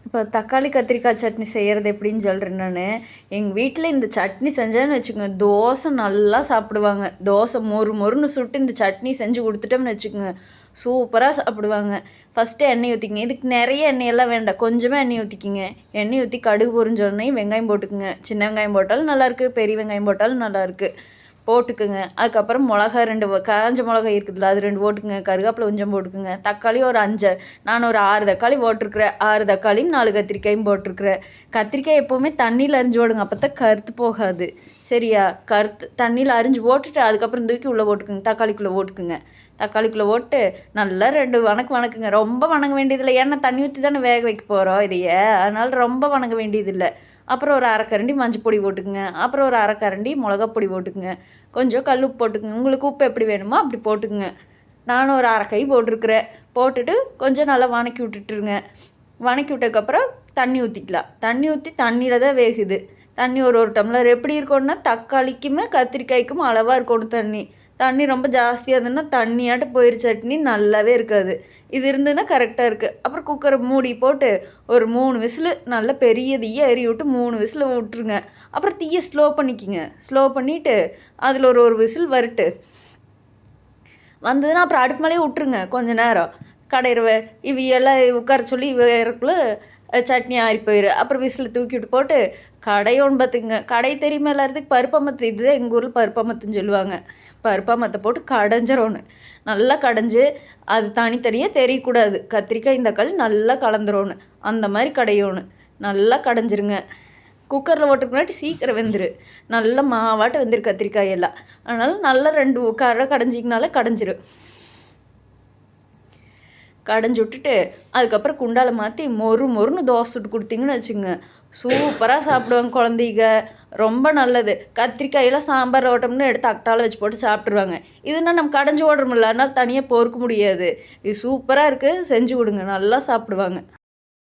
இப்போ தக்காளி கத்திரிக்காய் சட்னி செய்கிறது எப்படின்னு சொல்கிறேன் நான். எங்கள் வீட்டில் இந்த சட்னி செஞ்சேன்னு வச்சுக்கோங்க, தோசை நல்லா சாப்பிடுவாங்க. தோசை மொறு மொறுன்னு சுட்டு இந்த சட்னி செஞ்சு கொடுத்துட்டோம்னு வச்சுக்கோங்க, சூப்பராக சாப்பிடுவாங்க. ஃபஸ்ட்டு எண்ணெய் ஊற்றிக்கிங்க. இதுக்கு நிறைய எண்ணெயெல்லாம் வேண்டாம், கொஞ்சமாக எண்ணெய் ஊற்றிக்கிங்க. எண்ணெய் ஊற்றி கடுகு பொரிஞ்சோடனே வெங்காயம் போட்டுக்குங்க. சின்ன வெங்காயம் போட்டாலும் நல்லாயிருக்கு, பெரிய வெங்காயம் போட்டாலும் நல்லாயிருக்கு, போட்டுக்குங்க. அதுக்கப்புறம் மிளகா 2 காஞ்ச மிளகாய் இருக்குதுல்ல, அது 2 போட்டுக்குங்க. கருவேப்பிலை கொஞ்சம் போட்டுக்குங்க. தக்காளி ஒரு 5, நான் ஒரு 6 தக்காளி போட்டிருக்கிறேன். 6 தக்காளியும் 4 கத்திரிக்காயும் போட்டிருக்கிறேன். கத்திரிக்காய் எப்போவுமே தண்ணியில் அரிஞ்சு போடுங்க, அப்போ தான் கருத்து போகாது. சரியா? தண்ணியில் அரிஞ்சு போட்டுட்டு அதுக்கப்புறம் தூக்கி உள்ளே போட்டுக்குங்க. தக்காளிக்குள்ளே போட்டுக்குங்க. தக்காளிக்குள்ளே போட்டு நல்லா 2 வணக்குங்க. ரொம்ப வணங்க வேண்டியதில்லை, ஏன்னா தண்ணி ஊற்றி தானே வேக வைக்க போகிறோம் இதையே, அதனால் ரொம்ப வணங்க வேண்டியதில்லை. அப்புறம் ஒரு அரைக்கரண்டி மஞ்சள் பொடி போட்டுக்குங்க. அப்புறம் ஒரு அரைக்கரண்டி மிளகாப்பொடி போட்டுக்குங்க. கொஞ்சம் கல் உப்பு போட்டுக்குங்க. உங்களுக்கு உப்பு எப்படி வேணுமோ அப்படி போட்டுக்குங்க. நானும் ஒரு அரை கை போட்டிருக்கிறேன். போட்டுட்டு கொஞ்சம் நல்லா வணக்கி விட்டுட்டுருங்க. வணக்கி விட்டதுக்கப்புறம் தண்ணி ஊற்றிக்கலாம். தண்ணி ஊற்றி தண்ணியில் தான் வேகுது. தண்ணி ஒரு டம்ளர் எப்படி இருக்கணும்னா, தக்காளிக்குமே கத்திரிக்காய்க்கும் அளவாக இருக்கணும் தண்ணி. தண்ணி ரொம்ப ஜாஸ்தியாக இருந்ததுன்னா தண்ணியாட்ட போயிரு, சட்னி நல்லாவே இருக்காது. இது இருந்ததுன்னா கரெக்டாக இருக்குது. அப்புறம் குக்கரை மூடி போட்டு ஒரு 3 விசிலு, நல்ல பெரிய தீயை எறி விட்டு 3 விசில் விட்டுருங்க. அப்புறம் தீயை ஸ்லோ பண்ணிக்கிங்க. ஸ்லோ பண்ணிவிட்டு அதில் ஒரு விசில் வரட்டு வந்ததுன்னா அப்புறம் அடுப்பு மேலேயே விட்ருங்க கொஞ்சம் நேரம். கடையிற இவையெல்லாம் உட்கார சொல்லி இவருக்குள்ளே சட்னி ஆறி போயிரு. அப்புறம் விசில் தூக்கி விட்டு போட்டு கடையோன்னு பார்த்துக்குங்க. கடை தெரியுமா எல்லாத்துக்கும்? பருப்பமத்து. இதுதான் எங்கள் ஊரில் பருப்பமத்துன்னு சொல்லுவாங்க. பருப்பமத்தை போட்டு கடைஞ்சிரோணும். நல்லா கடைஞ்சி அது தனித்தனியாக தெரியக்கூடாது. கத்திரிக்காய் இந்த தக்காளி நல்லா கலந்துரோணும். அந்த மாதிரி கடையோணும். நல்லா கடைஞ்சிருங்க. குக்கரில் போட்டுருக்குனாட்டி சீக்கிரம் வெந்துரு. நல்லா மாவாட்ட வெந்துரு கத்திரிக்காய் எல்லாம். அதனால் நல்லா 2 கரை கடைஞ்சிங்கனாலே கடைஞ்சிரும். கடைஞ்சி விட்டுட்டு அதுக்கப்புறம் குண்டால மாற்றி மொறுன்னு தோசை சுட்டு கொடுத்தீங்கன்னு வச்சுங்க, சூப்பராக சாப்பிடுவாங்க குழந்தைங்க. ரொம்ப நல்லது. கத்திரிக்காயெல்லாம் சாம்பார் ஓட்டம்னு எடுத்து அட்டால வச்சு போட்டு சாப்பிட்ருவாங்க. இதுனா நம்ம கடைஞ்சி ஓடுறோமில்ல, அதனால் தனியாக பொறுக்க முடியாது. இது சூப்பராக இருக்குது, செஞ்சு கொடுங்க, நல்லா சாப்பிடுவாங்க.